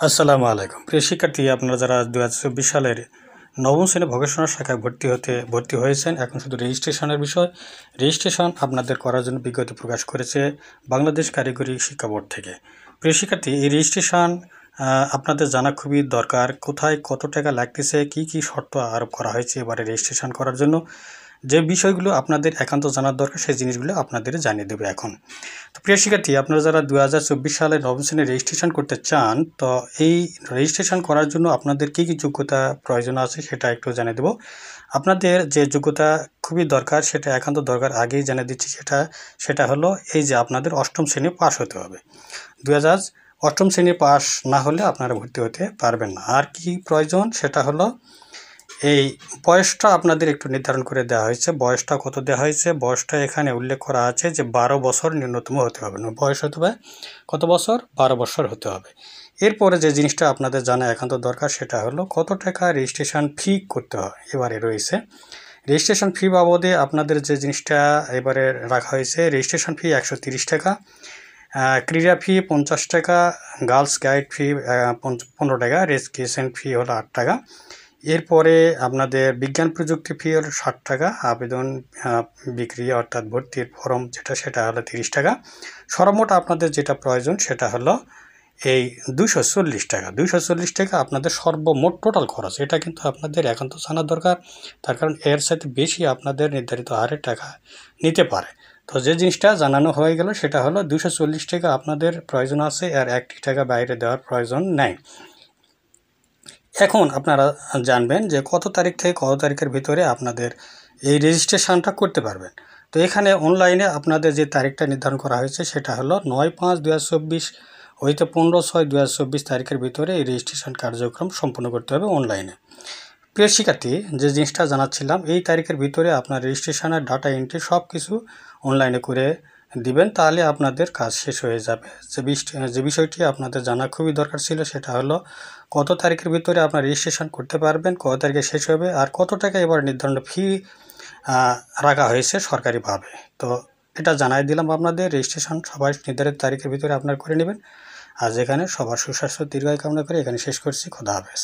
আসসালামু আলাইকুম প্রিয় শিক্ষার্থী, আপনারা যারা 2024 সালের নবম শ্রেণী ভোকেশনাল শাখায় ভর্তি হয়েছেন, এখন শুধু রেজিস্ট্রেশনের বিষয়। রেজিস্ট্রেশন আপনাদের করার জন্য বিজ্ঞপ্তি প্রকাশ করেছে বাংলাদেশ কারিগরি শিক্ষা বোর্ড থেকে। প্রিয় শিক্ষার্থী, এই রেজিস্ট্রেশন আপনাদের জানা খুবই দরকার। কোথায় কত টাকা লাগতেছে, কি কি শর্ত আরোপ করা হয়েছে এবারে রেজিস্ট্রেশন করার জন্য, যে বিষয়গুলো আপনাদের একান্ত জানার দরকার, সেই জিনিসগুলো আপনাদের জানিয়ে দেবে এখন। তো প্রিয় শিক্ষার্থী, আপনারা যারা 2024 সালে নবম শ্রেণী রেজিস্ট্রেশন করতে চান, তো এই রেজিস্ট্রেশন করার জন্য আপনাদের কী কী যোগ্যতা প্রয়োজন আছে সেটা একটু জানিয়ে দেবো। আপনাদের যে যোগ্যতা খুবই দরকার, সেটা একান্ত দরকার, আগেই জানিয়ে দিচ্ছি। সেটা হলো এই যে আপনাদের অষ্টম শ্রেণী পাস হতে হবে। 2008 শ্রেণী পাস না হলে আপনারা ভর্তি হতে পারবেন না। আর কি প্রয়োজন সেটা হলো এই বয়সটা আপনাদের একটু নির্ধারণ করে দেওয়া হয়েছে। বয়সটা কত দেওয়া হয়েছে, বয়সটা এখানে উল্লেখ করা আছে যে 12 বছর ন্যূনতম হতে হবে। বয়স হতে হবে কত বছর, 12 বছর হতে হবে। এরপরে যে জিনিসটা আপনাদের জানা একান্ত দরকার সেটা হলো কত টাকা রেজিস্ট্রেশন ফি করতে হয় এবারে রয়েছে। রেজিস্ট্রেশন ফি বাবদে আপনাদের যে জিনিসটা এবারে রাখা হয়েছে, রেজিস্ট্রেশন ফি 130 টাকা, ক্রীড়া ফি 50 টাকা, গার্লস গাইড ফি 15 টাকা, রেজিস্ট্রেশন ফি হলো 8 টাকা। এরপরে আপনাদের বিজ্ঞান প্রযুক্তি ফি হলো 60 টাকা, আবেদন বিক্রি অর্থাৎ ভর্তির ফর্ম সেটা হলো 30 টাকা। সর্বমোট আপনাদের যেটা প্রয়োজন সেটা হলো এই 240 টাকা। 240 টাকা আপনাদের সর্বমোট টোটাল খরচ। এটা কিন্তু আপনাদের একান্ত জানার দরকার, তার কারণ এর সাথে বেশি আপনাদের নির্ধারিত হারে টাকা নিতে পারে। তো যে জিনিসটা জানানো হয়ে গেল সেটা হলো 240 টাকা আপনাদের প্রয়োজন আছে, আর 1 টাকা বাইরে দেওয়ার প্রয়োজন নেই। এখন আপনারা জানবেন যে কত তারিখ থেকে কত তারিখের ভিতরে আপনাদের এই রেজিস্ট্রেশনটা করতে পারবেন। তো এখানে অনলাইনে আপনাদের যে তারিখটা নির্ধারণ করা হয়েছে সেটা হলো 9/5/2024 হইতে 15/6/2024 তারিখের ভিতরে এই রেজিস্ট্রেশন কার্যক্রম সম্পন্ন করতে হবে অনলাইনে। প্রিয় শিক্ষার্থী, যে জিনিসটা জানাচ্ছিলাম, এই তারিখের ভিতরে আপনার রেজিস্ট্রেশনের ডাটা এন্ট্রি সব কিছু অনলাইনে করে দিবেন, তাহলে আপনাদের কাজ শেষ হয়ে যাবে। যে বিষয়টি আপনাদের জানা খুবই দরকার ছিল সেটা হলো কত তারিখের ভিতরে আপনার রেজিস্ট্রেশন করতে পারবেন, কত তারিখে শেষ হবে, আর কত টাকা এবার নির্ধারণ ফি রাখা হয়েছে সরকারিভাবে। তো এটা জানাই দিলাম আপনাদের। রেজিস্ট্রেশন সবাই নির্ধারিত তারিখের ভিতরে আপনার করে নেবেন। আজ এখানে সবার সুস্বাস্থ্য দীর্ঘায়ু কামনা করে এখানে শেষ করছি। খোদা হাফেজ।